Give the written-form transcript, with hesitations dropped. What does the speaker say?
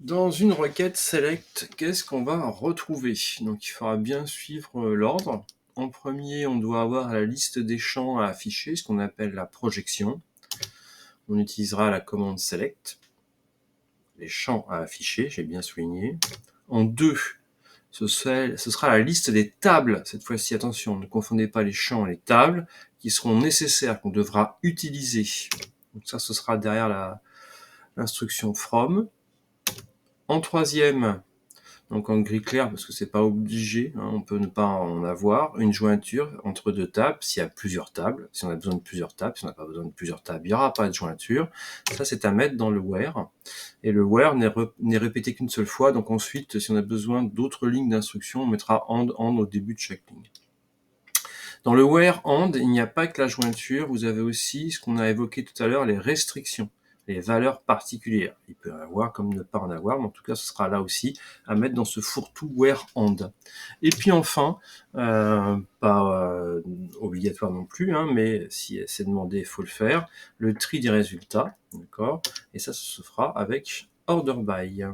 Dans une requête select, qu'est-ce qu'on va retrouver? Donc il faudra bien suivre l'ordre. En premier, on doit avoir la liste des champs à afficher, ce qu'on appelle la projection. On utilisera la commande select. Les champs à afficher, j'ai bien souligné. En deux, ce sera la liste des tables. Cette fois-ci, attention, ne confondez pas les champs et les tables qui seront nécessaires, qu'on devra utiliser. Donc ça, ce sera derrière l'instruction from. En troisième, donc en gris clair, parce que c'est pas obligé, on peut ne pas en avoir, une jointure entre deux tables, s'il y a plusieurs tables, si on a besoin de plusieurs tables, si on n'a pas besoin de plusieurs tables, il n'y aura pas de jointure. Ça, c'est à mettre dans le where. Et le where n'est répété qu'une seule fois, donc ensuite, si on a besoin d'autres lignes d'instruction, on mettra and au début de chaque ligne. Dans le where and, il n'y a pas que la jointure, vous avez aussi ce qu'on a évoqué tout à l'heure, les restrictions, les valeurs particulières. Il peut en avoir comme ne pas en avoir, mais en tout cas, ce sera là aussi à mettre dans ce fourre-tout where and. Et puis enfin, pas obligatoire non plus, mais si c'est demandé, il faut le faire, le tri des résultats, d'accord. Et ça se fera avec order by.